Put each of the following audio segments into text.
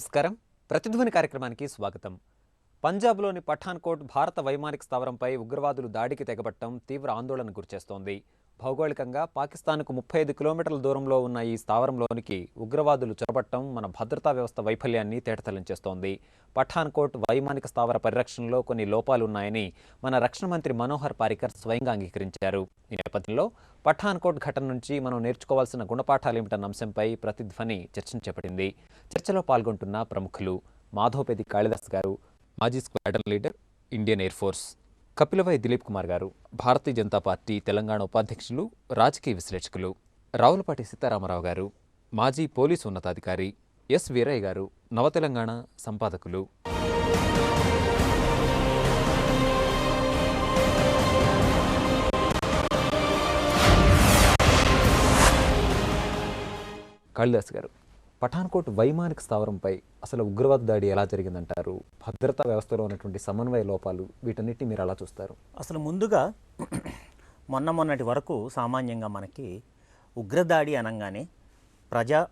నమస్కారం. ప్రతిధ్వని కార్యక్రమానికి స్వాగతం. పంజాబ్లోని పఠాన్కోట్ భారత వైమానిక స్థావరంపై ఉగ్రవాదులు దాడికి తెగబట్టడం తీవ్ర ఆందోళన గురిచేస్తోంది. భౌగోళికంగా పాకిస్తాన్కు 35 కిలోమీటర్ల దూరంలో ఉన్న ఈ స్థావరంలోనికి ఉగ్రవాదులు చొరబట్టడం మన భద్రతా వ్యవస్థ వైఫల్యాన్ని తేటతెల్లం చేస్తోంది. పఠాన్కోట్ వైమానిక స్థావర పరిరక్షణలో కొన్ని లోపాలున్నాయని మన రక్షణ మంత్రి మనోహర్ పారికర్ స్వయంగా అంగీకరించారు. ఈ నేపథ్యంలో పఠాన్కోట్ ఘటన నుంచి మనం నేర్చుకోవాల్సిన గుణపాఠాలేమిటన్న అంశంపై ప్రతిధ్వని చర్చను చేపట్టింది. చర్చలో పాల్గొంటున్న ప్రముఖులు మాధోపేది కాళిదాస్ గారు, మాజీ squadron leader, Indian air force; Kapilavai Dilip Kumar garu, Bharatiya Janata party Telangana ఉపాధ్యక్షులు, రాజకీయ విశ్లేషకులు; రావులపాటి సీతారామరావు గారు, మాజీ పోలీసు ఉన్నతాధికారి; ఎస్ వీరయ్య గారు, నవతెలంగాణ సంపాదకులు. కాళిదాస్ గారు, పఠాన్కోట్ వైమానిక స్థావరంపై అసలు ఉగ్రవాద దాడి ఎలా జరిగిందంటారు? భద్రతా వ్యవస్థలో ఉన్నటువంటి సమన్వయ లోపాలు, వీటన్నిటిని మీరు ఎలా చూస్తారు? అసలు ముందుగా మొన్నటి వరకు సామాన్యంగా మనకి ఉగ్రదాడి అనగానే ప్రజా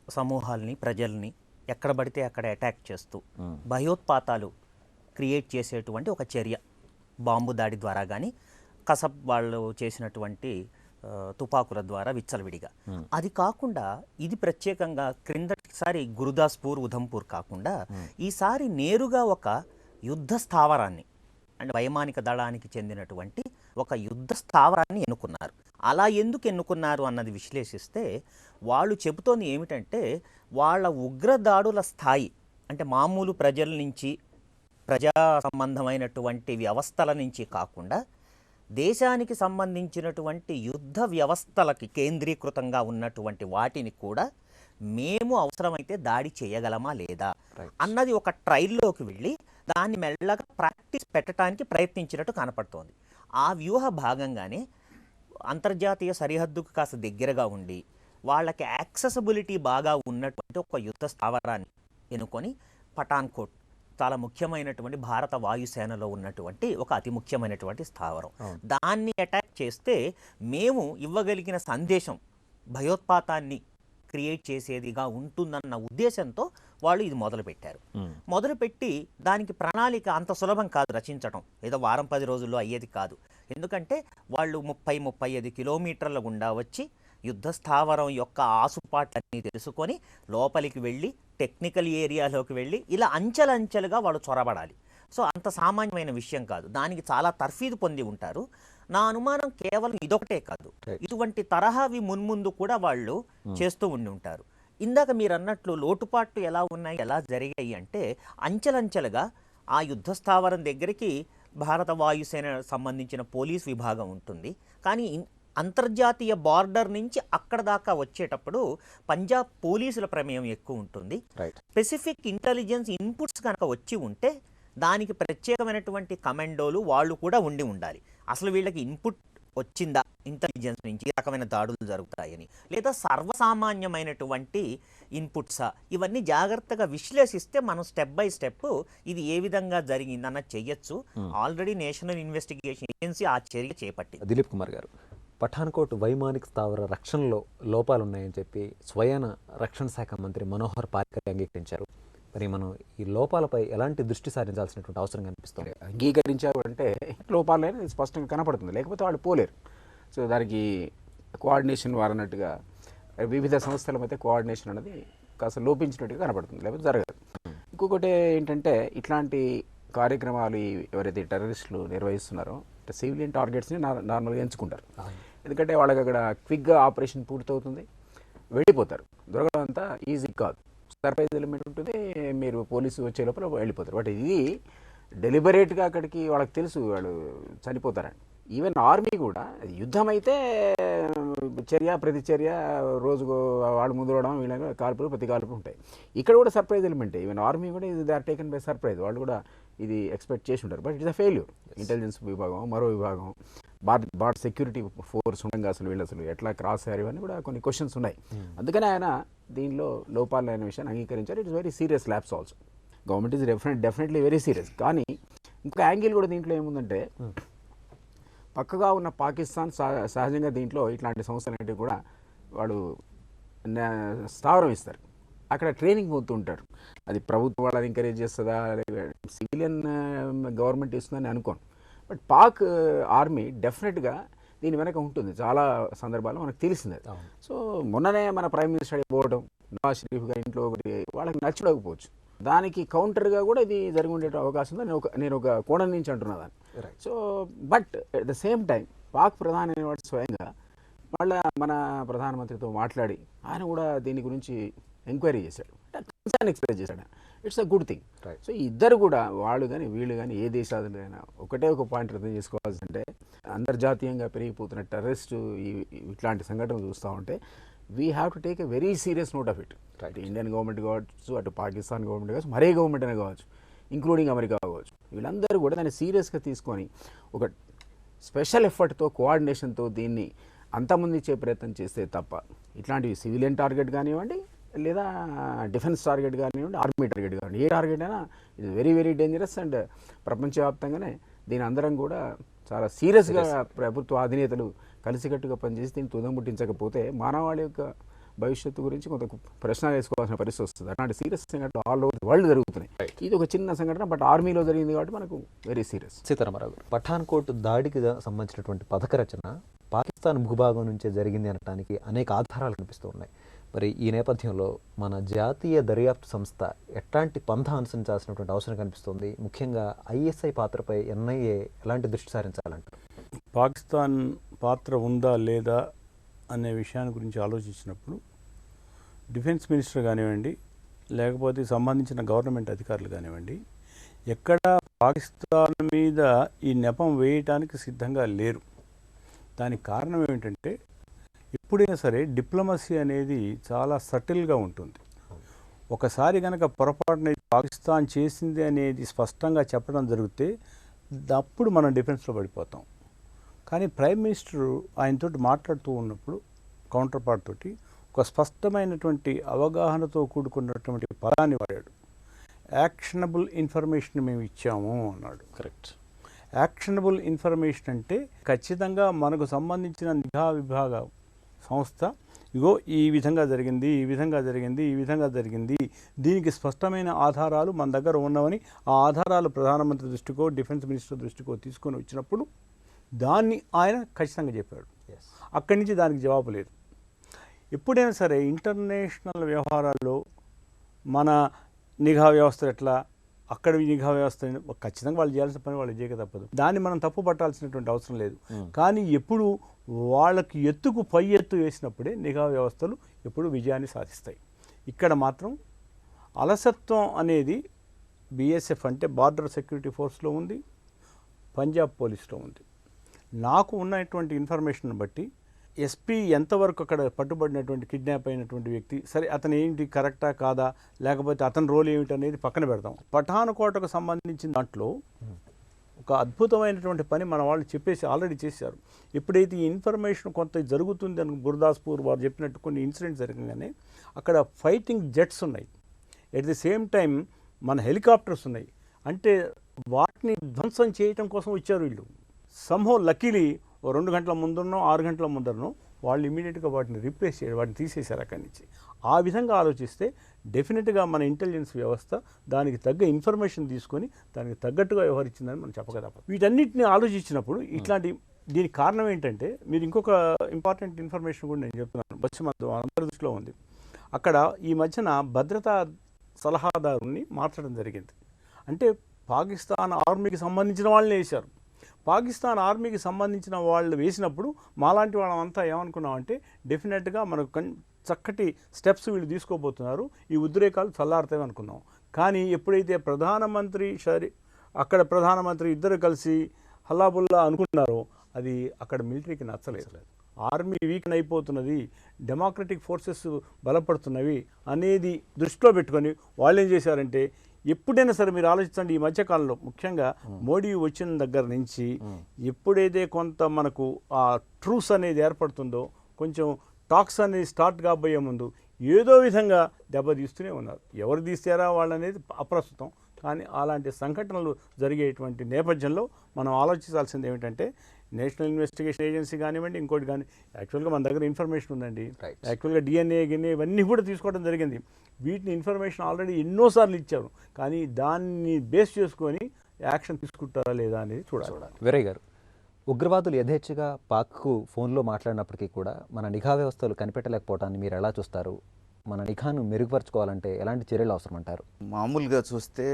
సమూహాల్ని, ప్రజల్ని ఎక్కడ పడితే అక్కడ అటాక్ చేస్తూ భయోత్పాతాలు క్రియేట్ చేసేటువంటి ఒక చర్య, బాంబు దాడి ద్వారా కానీ, కసబ్ వాళ్ళు చేసినటువంటి తుపాకుల ద్వారా విచ్చలవిడిగా. అది కాకుండా ఇది ప్రత్యేకంగా క్రిందటిసారి గురుదాస్పూర్, ఉధంపూర్ కాకుండా ఈసారి నేరుగా ఒక యుద్ధ స్థావరాన్ని, అంటే వైమానిక దళానికి చెందినటువంటి ఒక యుద్ధ స్థావరాన్ని ఎన్నుకున్నారు. అలా ఎందుకు ఎన్నుకున్నారు అన్నది విశ్లేషిస్తే వాళ్ళు చెబుతోంది ఏమిటంటే, వాళ్ళ ఉగ్రదాడుల స్థాయి అంటే మామూలు ప్రజల నుంచి, ప్రజా సంబంధమైనటువంటి వ్యవస్థల నుంచి కాకుండా దేశానికి సంబంధించినటువంటి యుద్ధ వ్యవస్థలకి కేంద్రీకృతంగా ఉన్నటువంటి వాటిని కూడా మేము అవసరమైతే దాడి చేయగలమా లేదా అన్నది ఒక ట్రయల్లోకి వెళ్ళి దాన్ని మెల్లగా ప్రాక్టీస్ పెట్టడానికి ప్రయత్నించినట్టు కనపడుతోంది. ఆ వ్యూహ భాగంగానే అంతర్జాతీయ సరిహద్దుకు కాస్త దగ్గరగా ఉండి వాళ్ళకి యాక్సెసిబిలిటీ బాగా ఉన్నటువంటి ఒక యుద్ధ స్థావరాన్ని ఎన్నుకొని, పఠాన్కోట్ చాలా ముఖ్యమైనటువంటి భారత వాయుసేనలో ఉన్నటువంటి ఒక అతి ముఖ్యమైనటువంటి స్థావరం, దాన్ని అటాక్ చేస్తే మేము ఇవ్వగలిగిన సందేశం భయోత్పాతాన్ని క్రియేట్ చేసేదిగా ఉంటుందన్న ఉద్దేశంతో వాళ్ళు ఇది మొదలుపెట్టారు. మొదలుపెట్టి దానికి ప్రణాళిక అంత సులభం కాదు రచించడం, ఏదో వారం 10 రోజుల్లో అయ్యేది కాదు. ఎందుకంటే వాళ్ళు 30-35 కిలోమీటర్ల గుండా వచ్చి యుద్ధ స్థావరం యొక్క ఆసుపాట్లన్నీ తెలుసుకొని లోపలికి వెళ్ళి టెక్నికల్ ఏరియాలోకి వెళ్ళి ఇలా అంచెలంచెలుగా వాళ్ళు చొరబడాలి. సో అంత సామాన్యమైన విషయం కాదు, దానికి చాలా తర్ఫీదు పొంది ఉంటారు. నా అనుమానం కేవలం ఇదొకటే కాదు, ఇటువంటి తరహావి మున్ముందు కూడా వాళ్ళు చేస్తూ ఉండి ఉంటారు. ఇందాక మీరు అన్నట్లు లోటుపాట్లు ఎలా ఉన్నాయి, ఎలా జరిగాయి అంటే, అంచెలంచెలుగా ఆ యుద్ధ స్థావరం దగ్గరికి భారత వాయుసేన సంబంధించిన పోలీస్ విభాగం ఉంటుంది. కానీ అంతర్జాతీయ బార్డర్ నుంచి అక్కడ దాకా వచ్చేటప్పుడు పంజాబ్ పోలీసుల ప్రమేయం ఎక్కువ ఉంటుంది. స్పెసిఫిక్ ఇంటెలిజెన్స్ ఇన్పుట్స్ కనుక వచ్చి ఉంటే దానికి ప్రత్యేకమైనటువంటి కమాండోలు వాళ్ళు కూడా ఉండాలి. అసలు వీళ్ళకి ఇన్పుట్ వచ్చిందా ఇంటెలిజెన్స్ నుంచి ఈ రకమైన దాడులు జరుగుతాయని, లేదా సర్వసామాన్యమైనటువంటి ఇన్పుట్సా, ఇవన్నీ జాగ్రత్తగా విశ్లేషిస్తే మనం స్టెప్ బై స్టెప్ ఇది ఏ విధంగా జరిగిందన్న చెయ్యొచ్చు. ఆల్రెడీ నేషనల్ ఇన్వెస్టిగేషన్ ఏజెన్సీ ఆ చర్య చేపట్టింది. దిలీప్ కుమార్ గారు, పఠాన్కోట్ వైమానిక స్థావర రక్షణలో లోపాలున్నాయని చెప్పి స్వయాన రక్షణ శాఖ మంత్రి మనోహర్ పారికర్ అంగీకరించారు. మరి మనం ఈ లోపాలపై ఎలాంటి దృష్టి సారించాల్సినటువంటి అవసరం కనిపిస్తుంది? అంగీకరించారు అంటే లోపాలనే స్పష్టంగా కనపడుతుంది, లేకపోతే వాళ్ళు పోలేరు. సో దానికి కోఆర్డినేషన్ వారన్నట్టుగా వివిధ సంస్థల మధ్య కోఆర్డినేషన్ అనేది కాస్త లోపించినట్టుగా కనపడుతుంది, లేకపోతే జరగదు. ఇంకొకటి ఏంటంటే, ఇట్లాంటి కార్యక్రమాలు ఎవరైతే టెర్రరిస్టులు నిర్వహిస్తున్నారో సివిలియన్ టార్గెట్స్ని నార్మల్గా ఎంచుకుంటారు. ఎందుకంటే వాళ్ళకి అక్కడ క్విక్గా ఆపరేషన్ పూర్తవుతుంది, వెళ్ళిపోతారు. దొరకడం అంతా ఈజీ కాదు, సర్ప్రైజ్ ఎలిమెంట్ ఉంటుంది, మీరు పోలీసు వచ్చే లోపల వెళ్ళిపోతారు. బట్ ఇది డెలిబరేట్గా అక్కడికి వాళ్ళకి తెలుసు వాళ్ళు చనిపోతారని. ఈవెన్ ఆర్మీ కూడా యుద్ధం అయితే ప్రతిచర్య రోజుకు వాళ్ళు ముందుకోవడం, వీళ్ళ కాల్పులు ప్రతి కాల్పులు ఉంటాయి. ఇక్కడ కూడా సర్ప్రైజ్ ఎలిమెంటే. ఈవెన్ ఆర్మీ కూడా ఇది they are taken by surprise, వాళ్ళు కూడా ఇది ఎక్స్పెక్ట్ చేసి ఉంటారు. But it's a failure. Intelligence విభాగం, మరో విభాగం, బార్డర్ సెక్యూరిటీ ఫోర్స్ ఉండగా అసలు వీళ్ళు అసలు ఎట్లా క్రాస్ అయ్యారు అని కూడా కొన్ని క్వశ్చన్స్ ఉన్నాయి. అందుకని ఆయన దీనిలో లోపాలు అయిన విషయాన్ని అంగీకరించారు. It's very serious lapse also. Government is definitely very serious. కానీ ఇంకొక యాంగిల్ కూడా దీంట్లో ఏముందంటే, పక్కగా ఉన్న పాకిస్తాన్ సహజంగా దీంట్లో ఇట్లాంటి సంస్థలన్నిటికీ కూడా వాడు స్థావరం ఇస్తారు. అక్కడ ట్రైనింగ్ పోతూ ఉంటారు. అది ప్రభుత్వం వాళ్ళని ఎంకరేజ్ చేస్తుందా, సివిలియన్ గవర్నమెంట్ ఇస్తుందని అనుకోను. బట్ పాక్ ఆర్మీ డెఫినెట్గా దీని వెనక ఉంటుంది. చాలా సందర్భాల్లో మనకు తెలిసింది. సో మొన్ననే మన ప్రైమ్ మినిస్టర్ పోవడం, నవాజ్ షరీఫ్ గారి ఇంట్లో ఒకటి వాళ్ళకి నచ్చలేకపోవచ్చు. దానికి కౌంటర్గా కూడా ఇది జరిగి ఉండే అవకాశం ఉంది. నేను ఒక కోణం నుంచి అంటున్నా దాన్ని. So but at the same time Pak ప్రధాని అనేవాడు స్వయంగా మళ్ళీ మన ప్రధానమంత్రితో మాట్లాడి ఆయన కూడా దీని గురించి ఎంక్వైరీ చేశాడు, కన్సర్న్ ఎక్స్ప్రెస్ చేశాడు. It's a good thing. So ఇద్దరు కూడా వాళ్ళు కానీ వీళ్ళు కానీ ఏ దేశాలైనా ఒకటే ఒక పాయింట్ అర్థం చేసుకోవాల్సిందంటే, అంతర్జాతీయంగా పెరిగిపోతున్న టెర్రరిస్ట్ ఇట్లాంటి సంఘటనలు చూస్తూ ఉంటే we have to take a very serious note of it. అటు ఇండియన్ గవర్నమెంట్ కావచ్చు, అటు పాకిస్తాన్ గవర్నమెంట్ కావచ్చు, మరే గవర్నమెంట్ అయినా కావచ్చు, ఇంక్లూడింగ్ అమెరికా కావచ్చు, వీళ్ళందరూ కూడా దాన్ని సీరియస్గా తీసుకొని ఒక స్పెషల్ ఎఫర్ట్తో కోఆర్డినేషన్తో దీన్ని అంతమందించే ప్రయత్నం చేస్తే తప్ప ఇట్లాంటివి సివిలియన్ టార్గెట్ కానివ్వండి, లేదా డిఫెన్స్ టార్గెట్ కానివ్వండి, ఆర్మీ టార్గెట్ కానివ్వండి, ఏ టార్గెట్ అయినా ఇది వెరీ వెరీ డేంజరస్. అండ్ ప్రపంచవ్యాప్తంగానే దీని అందరం కూడా చాలా సీరియస్గా ప్రభుత్వ అధినేతలు కలిసికట్టుగా పనిచేసి దీన్ని తుదముట్టించకపోతే మానవాళి యొక్క భవిష్యత్తు గురించి కొంత ప్రశ్న వేసుకోవాల్సిన పరిస్థితి వస్తుంది. అలాంటి సీరియస్ సంఘటనలు ఆల్ ఓవర్ వరల్డ్ జరుగుతున్నాయి. ఇది ఒక చిన్న సంఘటన, బట్ ఆర్మీలో జరిగింది కాబట్టి మనకు వెరీ సీరియస్. సీతారామరావు గారు, పఠాన్కోట్ దాడికి సంబంధించినటువంటి పథక రచన పాకిస్తాన్ భూభాగం నుంచే జరిగింది అనడానికి అనేక ఆధారాలు కనిపిస్తూ ఉన్నాయి. మరి ఈ నేపథ్యంలో మన జాతీయ దర్యాప్తు సంస్థ ఎట్లాంటి పంథ అనుసరించాల్సినటువంటి అవసరం కనిపిస్తుంది? ముఖ్యంగా ఐఎస్ఐ పాత్రపై ఎన్ఐఏ ఎలాంటి దృష్టి సారించాలంటారు? పాకిస్తాన్ పాత్ర ఉందా లేదా అనే విషయాన్ని గురించి ఆలోచించినప్పుడు డిఫెన్స్ మినిస్టర్ కానివ్వండి, లేకపోతే సంబంధించిన గవర్నమెంట్ అధికారులు కానివ్వండి, ఎక్కడ పాకిస్తాన్ మీద ఈ నెపం వేయటానికి సిద్ధంగా లేరు. దానికి కారణం ఏమిటంటే, ఎప్పుడైనా సరే డిప్లొమసీ అనేది చాలా సటిల్గా ఉంటుంది. ఒకసారి కనుక పొరపాటున పాకిస్తాన్ చేసింది అనేది స్పష్టంగా చెప్పడం జరిగితే అప్పుడు మనం డిఫెన్స్లో పడిపోతాం. కానీ ప్రైమ్ మినిస్టర్ ఆయనతో మాట్లాడుతూ ఉన్నప్పుడు కౌంటర్ పార్ట్ తోటి ఒక స్పష్టమైనటువంటి అవగాహనతో కూడుకున్నటువంటి పదాన్ని వాడాడు. యాక్షనబుల్ ఇన్ఫర్మేషన్ మేము ఇచ్చాము అన్నాడు. కరెక్ట్. యాక్షనబుల్ ఇన్ఫర్మేషన్ అంటే ఖచ్చితంగా మనకు సంబంధించిన నిఘా విభాగ సంస్థ ఇగో ఈ విధంగా జరిగింది, ఈ విధంగా జరిగింది, ఈ విధంగా జరిగింది, దీనికి స్పష్టమైన ఆధారాలు మన దగ్గర ఉన్నవని ఆ ఆధారాలు ప్రధానమంత్రి దృష్టికో డిఫెన్స్ మినిస్టర్ దృష్టికో తీసుకొని వచ్చినప్పుడు దాన్ని ఆయన ఖచ్చితంగా చెప్పాడు. అక్కడి నుంచి దానికి జవాబు లేదు. ఎప్పుడైనా సరే ఇంటర్నేషనల్ వ్యవహారాల్లో మన నిఘా వ్యవస్థ ఎట్లా, అక్కడ నిఘా వ్యవస్థ ఖచ్చితంగా వాళ్ళు చేయాల్సిన పని వాళ్ళు చేయక తప్పదు. దాన్ని మనం తప్పు పట్టాల్సినటువంటి అవసరం లేదు. కానీ ఎప్పుడు వాళ్ళకి ఎత్తుకు పై ఎత్తు వేసినప్పుడే నిఘా వ్యవస్థలు ఎప్పుడు విజయాన్ని సాధిస్తాయి. ఇక్కడ మాత్రం అలసత్వం అనేది బిఎస్ఎఫ్ అంటే బార్డర్ సెక్యూరిటీ ఫోర్స్లో ఉంది, పంజాబ్ పోలీస్లో ఉంది. నాకు ఉన్నటువంటి ఇన్ఫర్మేషన్ బట్టి ఎస్పీ ఎంతవరకు అక్కడ పట్టుబడినటువంటి కిడ్నాప్ అయినటువంటి వ్యక్తి, సరే అతను ఏంటి కరెక్టా కాదా, లేకపోతే అతని రోల్ ఏమిటి అనేది పక్కన పెడతాం. పఠాన్కోటకు సంబంధించిన దాంట్లో ఒక అద్భుతమైనటువంటి పని మన వాళ్ళు ఆల్రెడీ చేశారు. ఎప్పుడైతే ఈ ఇన్ఫర్మేషన్ కొంత జరుగుతుంది అని గుర్దాస్పూర్ వారు చెప్పినట్టు కొన్ని ఇన్సిడెంట్స్ జరగగానే అక్కడ ఫైటింగ్ జెట్స్ ఉన్నాయి, ఎట్ ది సేమ్ టైం మన హెలికాప్టర్స్ ఉన్నాయి. అంటే వాటిని ధ్వంసం చేయటం కోసం వచ్చారు వీళ్ళు. సంహో లక్కీలీ 2 గంటల ముందరనో 6 గంటల ముందరనో వాళ్ళు ఇమీడియట్గా వాటిని రీప్లేస్ చేయడం, వాటిని తీసేశారు అక్కడి నుంచి. ఆ విధంగా ఆలోచిస్తే డెఫినెట్గా మన ఇంటెలిజెన్స్ వ్యవస్థ దానికి తగ్గ ఇన్ఫర్మేషన్ తీసుకొని దానికి తగ్గట్టుగా వ్యవహరించిందని మనం చెప్పగలం. వీటన్నిటిని ఆలోచించినప్పుడు దీనికి కారణం ఏంటంటే, మీరు ఇంకొక ఇంపార్టెంట్ ఇన్ఫర్మేషన్ కూడా నేను చెప్తున్నాను, పశ్చిమ అందరి దృష్టిలో ఉంది. అక్కడ ఈ మధ్యన భద్రతా సలహాదారుని మార్చడం జరిగింది. అంటే పాకిస్తాన్ ఆర్మీకి సంబంధించిన వాళ్ళని వేశారు. పాకిస్తాన్ ఆర్మీకి సంబంధించిన వాళ్ళు వేసినప్పుడు మాలాంటి వాళ్ళంతా ఏమనుకున్నామంటే డెఫినెట్గా మనకు చక్కటి స్టెప్స్ వీళ్ళు తీసుకోబోతున్నారు, ఈ ఉద్రేకాలు చల్లారుతాయి అనుకున్నాం. కానీ ఎప్పుడైతే అక్కడ ప్రధానమంత్రి ఇద్దరు కలిసి హల్లాబుల్లా అనుకున్నారో అది అక్కడ మిలిటరీకి నచ్చలేదు. ఆర్మీ వీక్ అయిపోతున్నది, డెమోక్రటిక్ ఫోర్సెస్ బలపడుతున్నవి అనేది దృష్టిలో పెట్టుకొని వాళ్ళు ఏం చేశారంటే, ఎప్పుడైనా సరే మీరు ఆలోచించండి, ఈ మధ్యకాలంలో ముఖ్యంగా మోడీ వచ్చిన దగ్గర నుంచి ఎప్పుడైతే కొంత మనకు ఆ ట్రూస్ అనేది ఏర్పడుతుందో, కొంచెం టాక్స్ అనేది స్టార్ట్ కాబోయే ముందు ఏదో విధంగా దెబ్బతీస్తూనే ఉన్నారు. ఎవరు తీస్తారా వాళ్ళనేది అప్రస్తుతం. కానీ అలాంటి సంఘటనలు జరిగేటువంటి నేపథ్యంలో మనం ఆలోచించాల్సింది ఏమిటంటే నేషనల్ ఇన్వెస్టిగేషన్ ఏజెన్సీ కానివ్వండి, ఇంకోటి కానీ, యాక్చువల్గా మన దగ్గర ఇన్ఫర్మేషన్ ఉందండి. Right. యాక్చువల్గా డిఎన్ఏ గిన్నె ఇవన్నీ కూడా తీసుకోవడం జరిగింది. వీటిని ఇన్ఫర్మేషన్ ఆల్రెడీ ఎన్నోసార్లు ఇచ్చారు, కానీ దాన్ని బేస్ చేసుకొని యాక్షన్ తీసుకుంటారా లేదా అనేది చూడాలి. వీరయ్య గారు, ఉగ్రవాదులు యథేచ్ఛగా పాక్కు ఫోన్లో మాట్లాడినప్పటికీ కూడా మన నిఘా వ్యవస్థలు కనిపెట్టలేకపోవటాన్ని మీరు ఎలా చూస్తారు? మన నిఘాను మెరుగుపరచుకోవాలంటే ఎలాంటి చర్యలు అవసరం అంటారు? మామూలుగా చూస్తే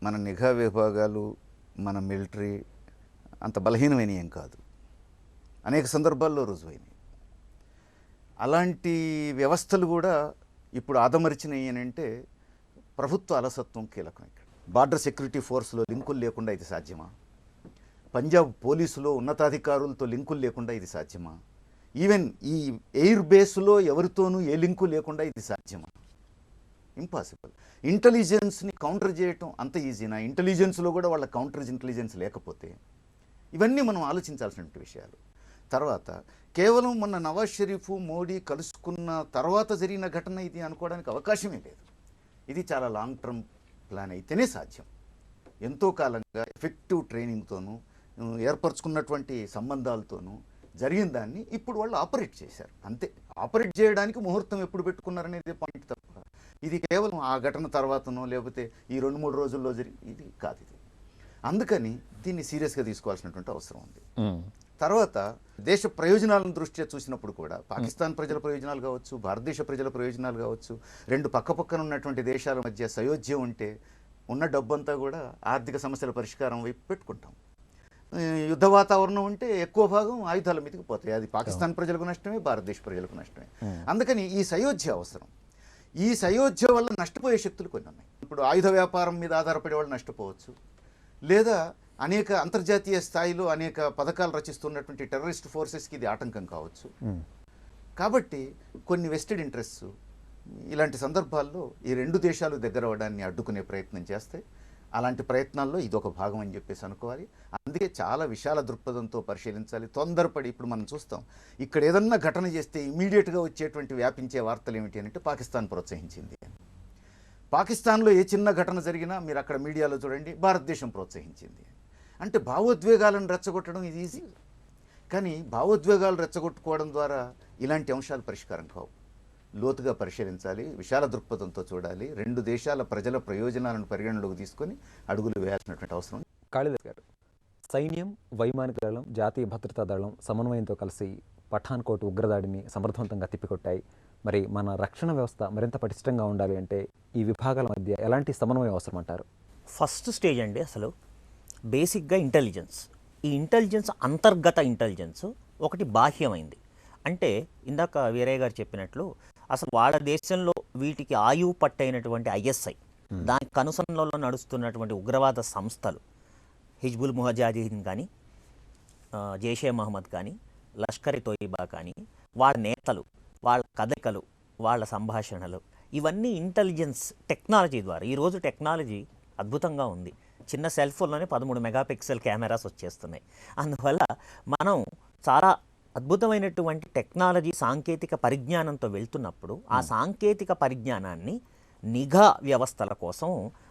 మన నిఘా విభాగాలు, మన మిలిటరీ అంత బలహీనమైన ఏం కాదు, అనేక సందర్భాల్లో రుజువైనవి. అలాంటి వ్యవస్థలు కూడా ఇప్పుడు ఆదమరిచినాయి అని అంటే ప్రభుత్వ అలసత్వం కీలకం. ఇక్కడ బార్డర్ సెక్యూరిటీ ఫోర్స్లో లింకులు లేకుండా ఇది సాధ్యమా? పంజాబ్ పోలీసులో ఉన్నతాధికారులతో లింకులు లేకుండా ఇది సాధ్యమా? ఈవెన్ ఈ ఎయిర్ బేస్లో ఎవరితోనూ ఏ లింకు లేకుండా ఇది సాధ్యమా? ఇంపాసిబుల్. ఇంటెలిజెన్స్ని కౌంటర్ చేయటం అంత ఈజీనా? ఇంటెలిజెన్స్లో కూడా వాళ్ళ కౌంటర్ ఇంటెలిజెన్స్ లేకపోతే ఇవన్నీ మనం ఆలోచించాల్సిన విషయాలు. తర్వాత కేవలం మొన్న నవాజ్ షరీఫ్ మోడీ కలుసుకున్న తర్వాత జరిగిన ఘటన ఇది అనుకోవడానికి అవకాశమే లేదు. ఇది చాలా లాంగ్ టర్మ్ ప్లాన్ అయితేనే సాధ్యం. ఎంతో కాలంగా ఎఫెక్టివ్ ట్రైనింగ్తోనూ ఏర్పరచుకున్నటువంటి సంబంధాలతోనూ జరిగిన దాన్ని ఇప్పుడు వాళ్ళు ఆపరేట్ చేశారు. అంతే. ఆపరేట్ చేయడానికి ముహూర్తం ఎప్పుడు పెట్టుకున్నారనేది పాయింట్ తప్ప ఇది కేవలం ఆ ఘటన తర్వాతనో లేకపోతే ఈ 2-3 రోజుల్లో ఇది కాదు. ఇది అందుకని దీన్ని సీరియస్గా తీసుకోవాల్సినటువంటి అవసరం ఉంది. తర్వాత దేశ ప్రయోజనాలను దృష్ట్యా చూసినప్పుడు కూడా పాకిస్తాన్ ప్రజల ప్రయోజనాలు కావచ్చు, భారతదేశ ప్రజల ప్రయోజనాలు కావచ్చు, రెండు పక్కపక్కన ఉన్నటువంటి దేశాల మధ్య సయోధ్యం ఉంటే ఉన్న డబ్బంతా కూడా ఆర్థిక సమస్యల పరిష్కారం వైపు పెట్టుకుంటాం. యుద్ధ వాతావరణం ఉంటే ఎక్కువ భాగం ఆయుధాల మీదకి పోతాయి. అది పాకిస్తాన్ ప్రజలకు నష్టమే, భారతదేశ ప్రజలకు నష్టమే. అందుకని ఈ సయోధ్య అవసరం. ఈ సయోధ్య వల్ల నష్టపోయే శక్తులు కొన్ని ఉన్నాయి. ఇప్పుడు ఆయుధ వ్యాపారం మీద ఆధారపడే వాళ్ళు నష్టపోవచ్చు, లేదా అనేక అంతర్జాతీయ స్థాయిలో అనేక పథకాలు రచిస్తున్నటువంటి టెర్రరిస్ట్ ఫోర్సెస్కి ఇది ఆటంకం కావచ్చు. కాబట్టి కొన్ని వెస్టెడ్ ఇంట్రెస్ట్స్ ఇలాంటి సందర్భాల్లో ఈ రెండు దేశాలు దగ్గర అవడాన్ని అడ్డుకునే ప్రయత్నం చేస్తే అలాంటి ప్రయత్నాల్లో ఇదొక భాగం అని చెప్పేసి అనుకోవాలి. అందుకే చాలా విశాల దృక్పథంతో పరిశీలించాలి. తొందరపడి ఇప్పుడు మనం చూస్తాం, ఇక్కడ ఏదన్నా ఘటన చేస్తే ఇమీడియట్గా వచ్చేటువంటి వ్యాపించే వార్తలు ఏమిటి అంటే పాకిస్తాన్ ప్రోత్సహించింది అని. పాకిస్తాన్లో ఏ చిన్న ఘటన జరిగినా మీరు అక్కడ మీడియాలో చూడండి, భారతదేశం ప్రోత్సహించింది. అంటే భావోద్వేగాలను రెచ్చగొట్టడం ఇది ఈజీ, కానీ భావోద్వేగాలు రెచ్చగొట్టుకోవడం ద్వారా ఇలాంటి అంశాలు పరిష్కారం కావు. లోతుగా పరిశీలించాలి, విశాల దృక్పథంతో చూడాలి, రెండు దేశాల ప్రజల ప్రయోజనాలను పరిగణలోకి తీసుకొని అడుగులు వేయాల్సినటువంటి అవసరం. కాళిదాస్ గారు, సైన్యం, వైమానిక దళం, జాతీయ భద్రతా దళం సమన్వయంతో కలిసి పఠాన్కోట్ ఉగ్రదాడిని సమర్థవంతంగా తిప్పికొట్టాయి. మరి మన రక్షణ వ్యవస్థ మరింత పటిష్టంగా ఉండాలి అంటే ఈ విభాగాల మధ్య ఎలాంటి సమన్వయం అవసరం అంటారు? ఫస్ట్ స్టేజ్ అండి అసలు బేసిక్గా ఇంటెలిజెన్స్. ఈ ఇంటెలిజెన్స్ అంతర్గత ఇంటెలిజెన్స్ ఒకటి బాహ్యమైంది. అంటే ఇందాక వీరయ్య గారు చెప్పినట్లు అసలు వాళ్ళ దేశంలో వీటికి ఆయువు పట్టైనటువంటి ఐఎస్ఐ, దానికి కనుసన్నలో నడుస్తున్నటువంటి ఉగ్రవాద సంస్థలు, హిజ్బుల్ ముజాహిదీన్ కానీ, జైషే మహమ్మద్ కానీ, లష్కర్ తోయిబా కానీ, వాళ్ళ నేతలు, వాళ్ళ కదలికలు, వాళ్ళ సంభాషణలు, ఇవన్నీ ఇంటెలిజెన్స్ టెక్నాలజీ ద్వారా. ఈరోజు టెక్నాలజీ అద్భుతంగా ఉంది. చిన్న సెల్ ఫోన్లోనే 13 మెగాపిక్సెల్ కెమెరాస్ వచ్చేస్తున్నాయి. అందువల్ల మనం చాలా అద్భుతమైనటువంటి టెక్నాలజీ సాంకేతిక పరిజ్ఞానంతో వెళ్తున్నప్పుడు ఆ సాంకేతిక పరిజ్ఞానాన్ని నిఘా వ్యవస్థల కోసం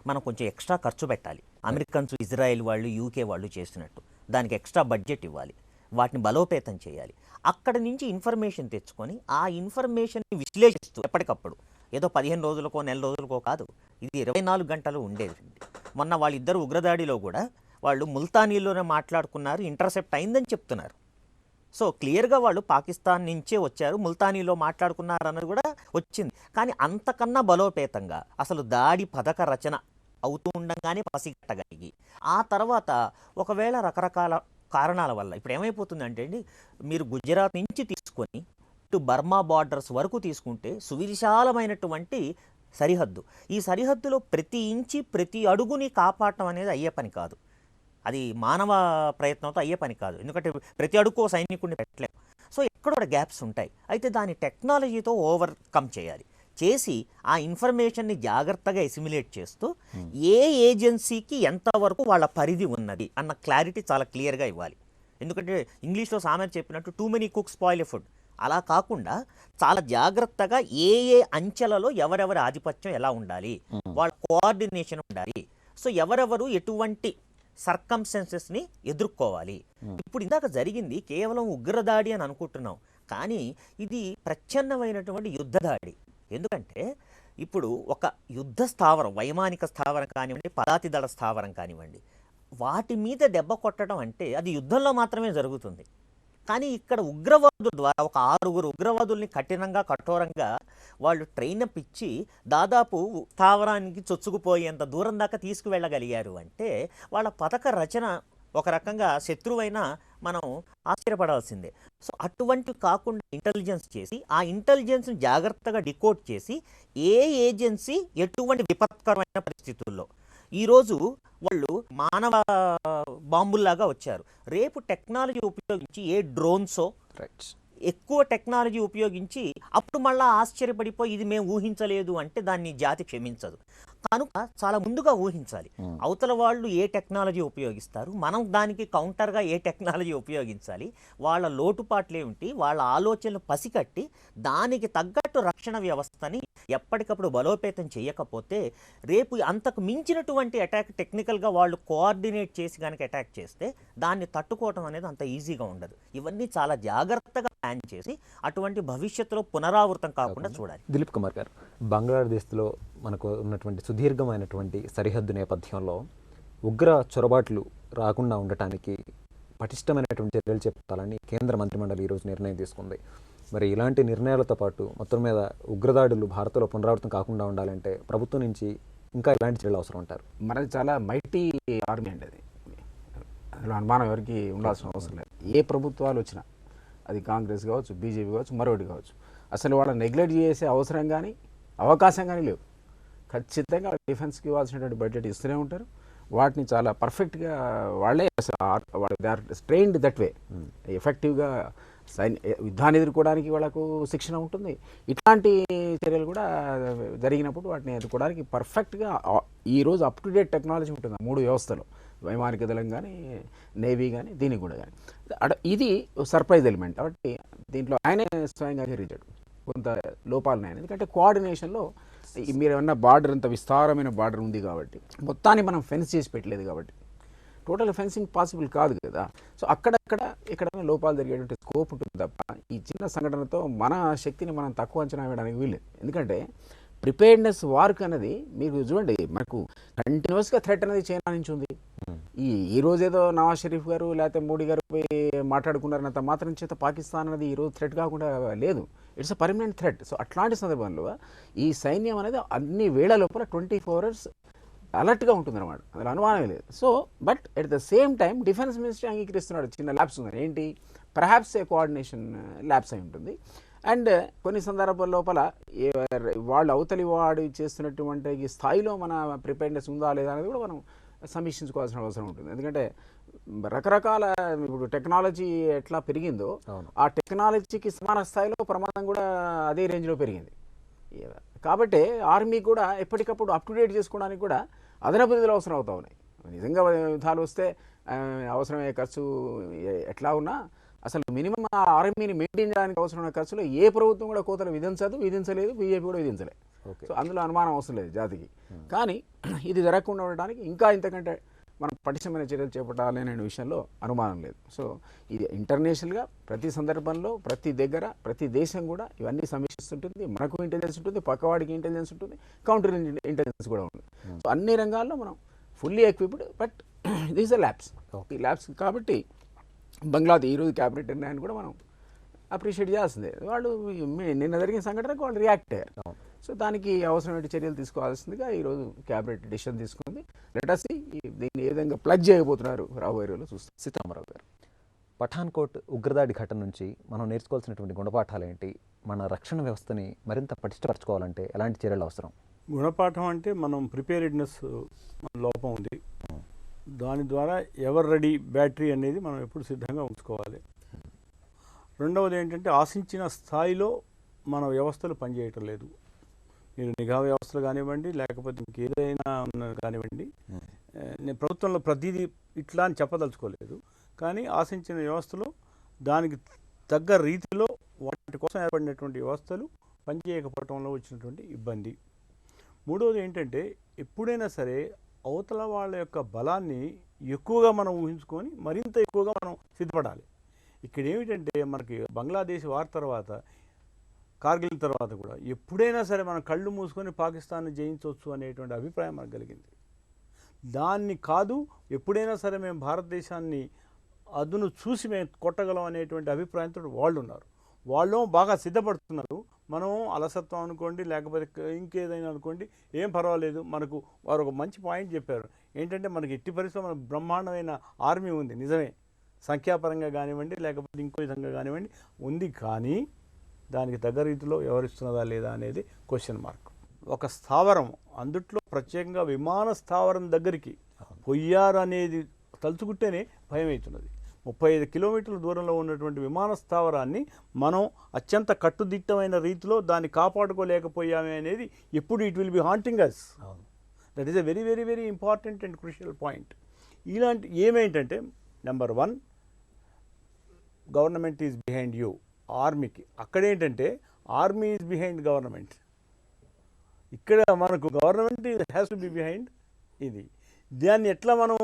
మనం కొంచెం ఎక్స్ట్రా ఖర్చు పెట్టాలి. అమెరికన్స్, ఇజ్రాయెల్ వాళ్ళు, యూకే వాళ్ళు చేసినట్టు దానికి ఎక్స్ట్రా బడ్జెట్ ఇవ్వాలి, వాటిని బలోపేతం చేయాలి. అక్కడి నుంచి ఇన్ఫర్మేషన్ తెచ్చుకొని ఆ ఇన్ఫర్మేషన్ని విశ్లేషిస్తూ ఎప్పటికప్పుడు, ఏదో 15 రోజులకో నెల రోజులకో కాదు, ఇది 24 గంటలు ఉండేది. మొన్న వాళ్ళిద్దరు ఉగ్రదాడిలో కూడా వాళ్ళు ముల్తానీలోనే మాట్లాడుకున్నారు, ఇంటర్సెప్ట్ అయిందని చెప్తున్నారు. సో క్లియర్గా వాళ్ళు పాకిస్తాన్ నుంచే వచ్చారు, ముల్తానీలో మాట్లాడుకున్నారు అన్నది కూడా వచ్చింది. కానీ అంతకన్నా బలోపేతంగా అసలు దాడి పథక రచన అవుతూ ఉండగానే పసిగట్టగలిగి ఆ తర్వాత ఒకవేళ రకరకాల కారణాల వల్ల ఇప్పుడు ఏమైపోతుందంటే అండి, మీరు గుజరాత్ నుంచి తీసుకొని ఇటు బర్మా బార్డర్స్ వరకు తీసుకుంటే సువిశాలమైనటువంటి సరిహద్దు. ఈ సరిహద్దులో ప్రతి ఇంచి ప్రతి అడుగుని కాపాడటం అనేది అయ్యే పని కాదు. అది మానవ ప్రయత్నంతో అయ్యే పని కాదు, ఎందుకంటే ప్రతి అడుగు సైనికుడిని పెట్టలేము. సో ఎక్కడ గ్యాప్స్ ఉంటాయి. అయితే దాని టెక్నాలజీతో ఓవర్కమ్ చేయాలి. చేసి ఆ ఇన్ఫర్మేషన్ని జాగ్రత్తగా ఎసిమిలేట్ చేస్తూ ఏ ఏజెన్సీకి ఎంతవరకు వాళ్ళ పరిధి ఉన్నది అన్న క్లారిటీ చాలా క్లియర్గా ఇవ్వాలి. ఎందుకంటే ఇంగ్లీష్లో సామెత చెప్పినట్టు టూ మెనీ కుక్స్ స్పాయిల్ ఎ ఫుడ్. అలా కాకుండా చాలా జాగ్రత్తగా ఏ ఏ అంచెలలో ఎవరెవరి ఆధిపత్యం ఎలా ఉండాలి, వాళ్ళ కోఆర్డినేషన్ ఉండాలి. సో ఎవరెవరు ఎటువంటి సర్కంస్టెన్సెస్ని ఎదుర్కోవాలి. ఇప్పుడు ఇందాక జరిగింది కేవలం ఉగ్రదాడి అని అనుకుంటున్నాం, కానీ ఇది ప్రచ్ఛన్నమైనటువంటి యుద్ధదాడి. ఎందుకంటే ఇప్పుడు ఒక యుద్ధ స్థావరం, వైమానిక స్థావరం కానివ్వండి, పదాతి దళ స్థావరం కానివ్వండి, వాటి మీద దెబ్బ కొట్టడం అంటే అది యుద్ధంలో మాత్రమే జరుగుతుంది. కానీ ఇక్కడ ఉగ్రవాదుల ద్వారా ఒక 6 ఉగ్రవాదుల్ని కఠినంగా కఠోరంగా వాళ్ళు ట్రైనప్ ఇచ్చి దాదాపు స్థావరానికి చొచ్చుకుపోయేంత దూరం దాకా తీసుకువెళ్ళగలిగారు అంటే వాళ్ళ పథక రచన ఒక రకంగా శత్రువైనా మనం ఆశ్చర్యపడాల్సిందే. సో అటువంటి కాకుండా ఇంటెలిజెన్స్ చేసి ఆ ఇంటెలిజెన్స్ని జాగ్రత్తగా డికోడ్ చేసి ఏ ఏజెన్సీ ఎటువంటి విపత్కరమైన పరిస్థితుల్లో ఈరోజు వాళ్ళు మానవ బాంబుల్లాగా వచ్చారు. రేపు టెక్నాలజీ ఉపయోగించి ఏ డ్రోన్సో ఎక్కువ టెక్నాలజీ ఉపయోగించి అప్పుడు మళ్ళీ ఆశ్చర్యపడిపోయి ఇది మేము ఊహించలేదు అంటే దాన్ని జాతి క్షమించదు. కనుక చాలా ముందుగా ఊహించాలి అవతల వాళ్ళు ఏ టెక్నాలజీ ఉపయోగిస్తారు, మనం దానికి కౌంటర్గా ఏ టెక్నాలజీ ఉపయోగించాలి, వాళ్ళ లోటుపాట్లు ఏమిటి, వాళ్ళ ఆలోచనలు పసికట్టి దానికి తగ్గట్టు రక్షణ వ్యవస్థని ఎప్పటికప్పుడు బలోపేతం చేయకపోతే రేపు అంతకు మించినటువంటి అటాక్ టెక్నికల్గా వాళ్ళు కోఆర్డినేట్ చేసి కనుక అటాక్ చేస్తే దాన్ని తట్టుకోవటం అనేది అంత ఈజీగా ఉండదు. ఇవన్నీ చాలా జాగ్రత్తగా ప్లాన్ చేసి అటువంటి భవిష్యత్తులో పునరావృతం కాకుండా చూడాలి. దిలీప్ కుమార్ గారు, బంగ్లాదేశ్లో మనకు ఉన్నటువంటి సుదీర్ఘమైనటువంటి సరిహద్దు నేపథ్యంలో ఉగ్ర చొరబాట్లు రాకుండా ఉండటానికి పటిష్టమైనటువంటి చర్యలు చేపట్టాలని కేంద్ర మంత్రిమండలి ఈరోజు నిర్ణయం తీసుకుంది. మరి ఇలాంటి నిర్ణయాలతో పాటు మొత్తం మీద ఉగ్రదాడులు భారత్లో పునరావృతం కాకుండా ఉండాలంటే ప్రభుత్వం నుంచి ఇంకా ఎలాంటి చర్యలు అవసరం ఉంటారు? మనది చాలా మైటీ ఆర్మీ అండి, అది అందులో అనుమానం ఎవరికి ఉండాల్సిన అవసరం లేదు. ఏ ప్రభుత్వాలు వచ్చినా అది కాంగ్రెస్ కావచ్చు, బీజేపీ కావచ్చు, మరొకటి కావచ్చు, అసలు వాళ్ళని నెగ్లెక్ట్ చేసే అవసరం కానీ అవకాశం కానీ లేవు. ఖచ్చితంగా డిఫెన్స్కి ఇవ్వాల్సినటువంటి బడ్జెట్ ఇస్తూనే ఉంటారు. వాటిని చాలా పర్ఫెక్ట్గా వాళ్ళే they are trained that way. ఎఫెక్టివ్గా యుద్ధాన్ని ఎదుర్కోవడానికి వాళ్ళకు శిక్షణ ఉంటుంది. ఇట్లాంటి చర్యలు కూడా జరిగినప్పుడు వాటిని ఎదుర్కోవడానికి పర్ఫెక్ట్గా ఈరోజు అప్ టు డేట్ టెక్నాలజీ ఉంటుంది 3 వ్యవస్థలో, వైమానిక దళం కానీ, నేవీ కానీ, దీనికి కూడా కానీ. ఇది సర్ప్రైజ్ ఎలిమెంట్. కాబట్టి దీంట్లో ఆయనే స్వయంగా హెరించాడు కొంత లోపాలున్నాయని. ఎందుకంటే కోఆర్డినేషన్లో మీరు ఏమన్నా బార్డర్ అంత విస్తారమైన బార్డర్ ఉంది కాబట్టి మొత్తాన్ని మనం ఫెన్స్ చేసి పెట్టలేదు కాబట్టి టోటల్ ఫెన్సింగ్ పాసిబుల్ కాదు కదా. సో అక్కడక్కడ ఎక్కడైనా లోపాలు జరిగేటువంటి స్కోప్ ఉంటుంది తప్ప ఈ చిన్న సంఘటనతో మన శక్తిని మనం తక్కువ అంచనా వేయడానికి వీల్లేదు. ఎందుకంటే ప్రిపేర్డ్నెస్ వార్క్ అనేది మీరు చూడండి, మనకు కంటిన్యూస్గా థ్రెట్ అనేది చైనా నుంచి ఉంది. ఈ రోజు ఏదో నవాజ్ షరీఫ్ గారు లేకపోతే మోడీ గారు పోయి మాట్లాడుకున్నారన్నంత మాత్రం చేత పాకిస్తాన్ అనేది ఈరోజు థ్రెట్ కాకుండా లేదు. It's a permanent threat. So అట్లాంటి సందర్భంలో ఈ సైన్యం అనేది అన్ని వేళ లోపల 24 hours అలర్ట్గా ఉంటుందన్నమాట, అందులో అనుమానమే లేదు. So but at the same time defence ministry అంగీకరిస్తున్నాడు చిన్న ల్యాబ్స్ ఉందని. ఏంటి, పర్హాప్స్ ఏ కోఆర్డినేషన్ ల్యాబ్స్ అయి ఉంటుంది. అండ్ కొన్ని సందర్భాల లోపల వాళ్ళు అవతలి వాడు చేస్తున్నటువంటి ఈ స్థాయిలో మన ప్రిపేర్నెస్ ఉందా లేదా అనేది కూడా మనం సమీక్షించుకోవాల్సిన అవసరం ఉంటుంది. ఎందుకంటే రకరకాల ఇప్పుడు టెక్నాలజీ ఎట్లా పెరిగిందో ఆ టెక్నాలజీకి సమాన స్థాయిలో ప్రమాదం కూడా అదే రేంజ్లో పెరిగింది. కాబట్టి ఆర్మీ కూడా ఎప్పటికప్పుడు అప్ టు డేట్ చేసుకోవడానికి కూడా అదనపు నిధులు అవసరం అవుతా ఉన్నాయి. నిజంగా యుద్ధాలు వస్తే అవసరమయ్యే ఖర్చు ఎట్లా ఉన్నా అసలు మినిమం ఆ ఆర్మీని మెయింటైన్ చేయడానికి అవసరమైన ఖర్చులో ఏ ప్రభుత్వం కూడా కోతలు విధించలేదు, బీజేపీ కూడా విధించలేదు. సో అందులో అనుమానం అవసరం లేదు జాతికి. కానీ ఇది జరగకుండా ఉండడానికి ఇంకా ఇంతకంటే మనం పటిష్టమైన చర్యలు చేపట్టాలి అనే విషయంలో అనుమానం లేదు. సో ఇది ఇంటర్నేషనల్గా ప్రతి సందర్భంలో ప్రతి దగ్గర ప్రతి దేశం కూడా ఇవన్నీ సమీక్షిస్తుంటుంది. మనకు ఇంటెలిజెన్స్ ఉంటుంది, పక్కవాడికి ఇంటెలిజెన్స్ ఉంటుంది, కౌంటర్ ఇంటెలిజెన్స్ కూడా ఉంటుంది. సో అన్ని రంగాల్లో మనం fully equipped. But these are labs. ఈ ల్యాబ్స్ కాబట్టి బంగ్లాదేశ్ ఈరోజు క్యాబినెట్ నిర్ణయాన్ని కూడా మనం అప్రిషియేట్ చేయాల్సిందే. వాళ్ళు నిన్న జరిగిన సంఘటనకు వాళ్ళు రియాక్ట్ అయ్యారు. సో దానికి అవసరమైన చర్యలు తీసుకోవాల్సిందిగా ఈరోజు క్యాబినెట్ డిసిషన్ తీసుకుంది. లెట్ us see దీన్ని ఏ విధంగా ప్లగ్ చేయబోతున్నారు రాబోయే రోజుల్లో చూస్తాం. సీతారామరావు గారు, పఠాన్కోట్ ఉగ్రదాడి ఘటన నుంచి మనం నేర్చుకోవాల్సినటువంటి గుణపాఠాలు ఏంటి? మన రక్షణ వ్యవస్థని మరింత పటిష్టపరచుకోవాలంటే ఎలాంటి చర్యలు అవసరం? గుణపాఠం అంటే మనం ప్రిపేర్డ్నెస్ లోపం ఉంది, దాని ద్వారా ఎవర్ రెడీ బ్యాటరీ అనేది మనం ఎప్పుడు సిద్ధంగా ఉంచుకోవాలి. రెండవది ఏంటంటే ఆశించిన స్థాయిలో మన వ్యవస్థలు పనిచేయటం లేదు. మీరు నిఘా వ్యవస్థలు కానివ్వండి, లేకపోతే ఇంకేదైనా కానివ్వండి, నేను ప్రభుత్వంలో ప్రతిదీ ఇట్లా అని చెప్పదలుచుకోలేదు, కానీ ఆశించిన వ్యవస్థలో దానికి తగ్గ రీతిలో వాటి కోసం ఏర్పడినటువంటి వ్యవస్థలు పనిచేయకపోవటంలో వచ్చినటువంటి ఇబ్బంది. మూడవది ఏంటంటే ఎప్పుడైనా సరే అవతల వాళ్ళ యొక్క బలాన్ని ఎక్కువగా మనం ఊహించుకొని మరింత ఎక్కువగా మనం సిద్ధపడాలి. ఇక్కడ ఏమిటంటే మనకి బంగ్లాదేశ్ వార్ తర్వాత, కార్గిల్ తర్వాత కూడా ఎప్పుడైనా సరే మనం కళ్ళు మూసుకొని పాకిస్తాన్ని జయించవచ్చు అనేటువంటి అభిప్రాయం మనకు కలిగింది. దాన్ని కాదు, ఎప్పుడైనా సరే మేము భారతదేశాన్ని అదును చూసి మేము కొట్టగలం అనేటువంటి అభిప్రాయంతో వాళ్ళు ఉన్నారు. వాళ్ళు బాగా సిద్ధపడుతున్నారు. మనం అలసత్వం అనుకోండి, లేకపోతే ఇంకేదైనా అనుకోండి, ఏం పర్వాలేదు. మనకు వారు ఒక మంచి పాయింట్ చెప్పారు. ఏంటంటే మనకి ఎట్టి పరిస్థితుల్లో మన బ్రహ్మాండమైన ఆర్మీ ఉంది, నిజమే, సంఖ్యాపరంగా కానివ్వండి, లేకపోతే ఇంకో విధంగా కానివ్వండి ఉంది. కానీ దానికి తగ్గ రీతిలో వ్యవహరిస్తున్నదా లేదా అనేది క్వశ్చన్ మార్క్. ఒక స్థావరం, అందుట్లో ప్రత్యేకంగా విమాన స్థావరం దగ్గరికి పొయ్యారు అనేది తలుచుకుంటేనే భయం అవుతున్నది. 35 కిలోమీటర్ల దూరంలో ఉన్నటువంటి విమాన స్థావరాన్ని మనం అత్యంత కట్టుదిట్టమైన రీతిలో దాన్ని కాపాడుకోలేకపోయామే అనేది ఎప్పుడు it will be haunting us. That is a very very very important and crucial point. ఇలాంటి ఏమేంటంటే, number 1, government is behind you. ఆర్మీకి అక్కడేంటంటే ఆర్మీ ఈజ్ బిహైండ్ గవర్నమెంట్. ఇక్కడ మనకు government has to be behind. ఇది దాన్ని ఎట్లా మనం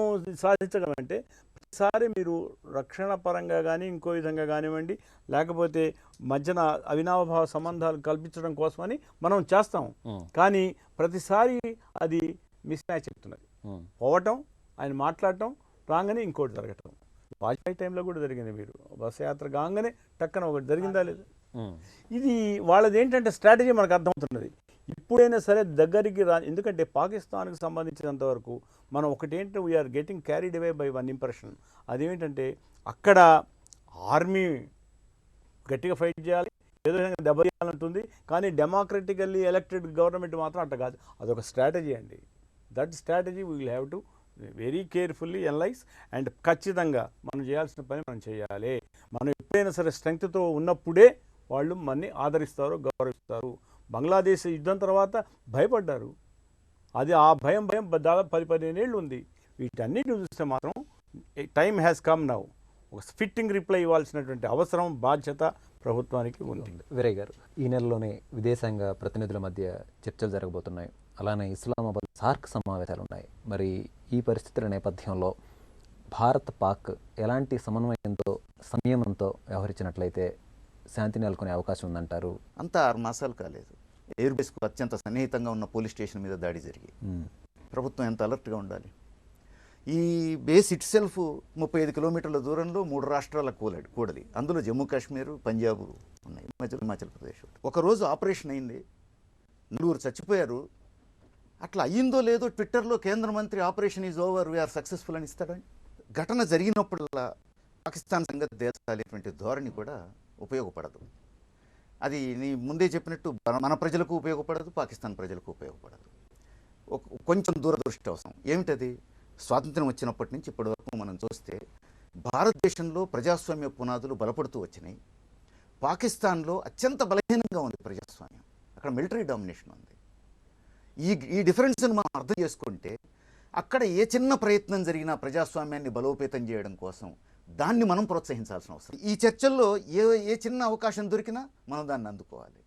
సాధించగలమంటే, ప్రతిసారి మీరు రక్షణ పరంగా కానీ ఇంకో విధంగా కానివ్వండి, లేకపోతే మధ్యన అవినాభావ సంబంధాలు కల్పించడం కోసమని మనం చేస్తాం. కానీ ప్రతిసారి అది మిస్ మ్యాచ్ అవుతున్నది. పోవటం, ఆయన మాట్లాడటం, రాగానే ఇంకోటి జరగటం. వాజ్పేయి టైంలో కూడా జరిగింది. మీరు బస్సు యాత్ర కాగానే టక్కన ఒకటి జరిగిందా లేదా? ఇది వాళ్ళది ఏంటంటే స్ట్రాటజీ మనకు అర్థమవుతున్నది. ఇప్పుడైనా సరే దగ్గరికి ఎందుకంటే పాకిస్తాన్కి సంబంధించినంత వరకు మనం ఒకటేంటంటే we are getting carried away by one impression. అదేమిటంటే అక్కడ ఆర్మీ గట్టిగా ఫైట్ చేయాలి, ఏదో విధంగా దెబ్బతీయాలంటుంది. కానీ డెమోక్రటికల్లీ ఎలక్టెడ్ గవర్నమెంట్ మాత్రం అట్ట కాదు. అదొక స్ట్రాటజీ అండి. That strategy we will have to very carefully analyse and ఖచ్చితంగా మనం చేయాల్సిన పని మనం చేయాలి. మనం ఎప్పుడైనా సరే స్ట్రెంగ్త్తో ఉన్నప్పుడే వాళ్ళు మనని ఆదరిస్తారు, గౌరవిస్తారు. బంగ్లాదేశ్ యుద్ధం తర్వాత భయపడ్డారు. అది ఆ భయం దాదాపు 10-15 ఏళ్ళు ఉంది. వీటన్నిటిని చూస్తే మాత్రం టైం హ్యాస్ కమ్ నౌ. ఒక ఫిట్టింగ్ రిప్లై ఇవ్వాల్సినటువంటి అవసరం, బాధ్యత ప్రభుత్వానికి ఉంది. వీరయ్య గారు, ఈ నెలలోనే విదేశాంగ ప్రతినిధుల మధ్య చర్చలు జరగబోతున్నాయి. అలానే ఇస్లామాబాద్ సార్క్ సమావేశాలు ఉన్నాయి. మరి ఈ పరిస్థితుల నేపథ్యంలో భారత్ పాక్ ఎలాంటి సమన్వయంతో, సంయమనంతో వ్యవహరించినట్లయితే శాంతి నెలకొనే అవకాశం ఉందంటారు? అంతా 6 మాసాలు కాలేదు. ఎయిర్ బేస్కు అత్యంత సన్నిహితంగా ఉన్న పోలీస్ స్టేషన్ మీద దాడి జరిగి ప్రభుత్వం ఎంత అలర్ట్గా ఉండాలి. ఈ బేస్ ఇట్ సెల్ఫ్ 35 కిలోమీటర్ల దూరంలో 3 రాష్ట్రాల కూడలి. అందులో జమ్మూ కాశ్మీర్, పంజాబ్ ఉన్నాయి, హిమాచల్ ప్రదేశ్. ఒకరోజు ఆపరేషన్ అయింది, 4 చచ్చిపోయారు. అట్లా అయ్యిందో లేదో ట్విట్టర్లో కేంద్ర మంత్రి operation is over, we are successful అని ఇస్తాడని. ఘటన జరిగినప్పుడల్లా పాకిస్తాన్ సంగతి దేశాలేటువంటి ధోరణి కూడా ఉపయోగపడదు. అది నీ ముందే చెప్పినట్టు మన ప్రజలకు ఉపయోగపడదు, పాకిస్తాన్ ప్రజలకు ఉపయోగపడదు. కొంచెం దూరదృష్టి అవసరం. ఏమిటది? స్వాతంత్ర్యం వచ్చినప్పటి నుంచి ఇప్పటి వరకు మనం చూస్తే భారతదేశంలో ప్రజాస్వామ్య పునాదులు బలపడుతూ వచ్చినాయి. పాకిస్తాన్లో అత్యంత బలహీనంగా ఉంది ప్రజాస్వామ్యం. అక్కడ మిలిటరీ డామినేషన్ ఉంది. ఈ డిఫరెన్స్ను మనం అర్థం చేసుకుంటే అక్కడ ఏ చిన్న ప్రయత్నం జరిగినా ప్రజాస్వామ్యాన్ని బలోపేతం చేయడం కోసం దాన్ని మనం ప్రోత్సహించాల్సిన అవసరం. ఈ చర్చల్లో ఏ చిన్న అవకాశం దొరికినా మనం దాన్ని అందుకోవాలి.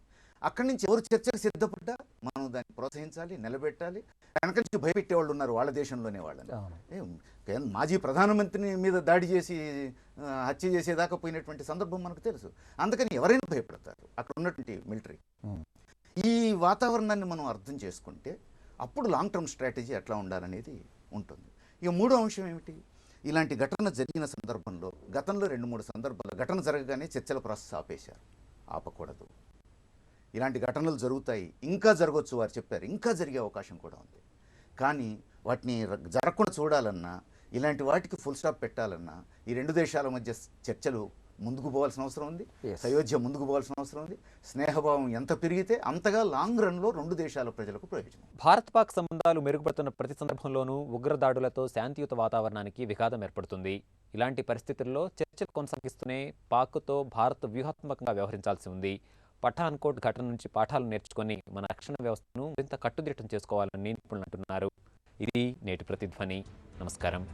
అక్కడి నుంచి ఎవరు చర్చకు సిద్ధపడ్డా మనం దాన్ని ప్రోత్సహించాలి, నిలబెట్టాలి. వెనక నుంచి భయపెట్టేవాళ్ళు ఉన్నారు వాళ్ళ దేశంలోనే. వాళ్ళని మాజీ ప్రధానమంత్రిని మీద దాడి చేసి హత్య చేసేదాకా పోయినటువంటి సందర్భం మనకు తెలుసు. అందుకని ఎవరైనా భయపడతారు అక్కడ ఉన్నటువంటి మిలిటరీ. ఈ వాతావరణాన్ని మనం అర్థం చేసుకుంటే అప్పుడు లాంగ్ టర్మ్ స్ట్రాటజీ ఎట్లా ఉండాలనేది ఉంటుంది. ఇక 3వ అంశం ఏమిటి? ఇలాంటి ఘటన జరిగిన సందర్భంలో గతంలో 2-3 సందర్భాలు ఘటన జరగగానే చర్చల ప్రాసెస్ ఆపేశారు. ఆపకూడదు. ఇలాంటి ఘటనలు జరుగుతాయి, ఇంకా జరగవచ్చు వారు చెప్పారు, ఇంకా జరిగే అవకాశం కూడా ఉంది. కానీ వాటిని జరగకుండా చూడాలన్నా, ఇలాంటి వాటికి ఫుల్ స్టాప్ పెట్టాలన్నా ఈ 2 దేశాల మధ్య చర్చలు ముందుకు పోవాల్సిన అవసరం ఉంది. సయోధ్య ముందుకు పోవాల్సిన అవసరం ఉంది. స్నేహభావం ఎంత పెరిగితే అంతగా లాంగ్ రన్లో 2 దేశాల ప్రజలకు ప్రయోజనం. భారత్ పాక్ సంబంధాలు మెరుగుపడుతున్న ప్రతి సందర్భంలోనూ ఉగ్రదాడులతో శాంతియుత వాతావరణానికి విఘాతం ఏర్పడుతుంది. ఇలాంటి పరిస్థితుల్లో చర్చలు కొనసాగిస్తూనే పాక్తో భారత్ వ్యూహాత్మకంగా వ్యవహరించాల్సి ఉంది. పఠాన్కోట్ ఘటన నుంచి పాఠాలు నేర్చుకొని మన రక్షణ వ్యవస్థను మరింత కట్టుదిట్టం చేసుకోవాలని నిపుణులు అంటున్నారు. ఇది నేటి ప్రతిధ్వని. నమస్కారం.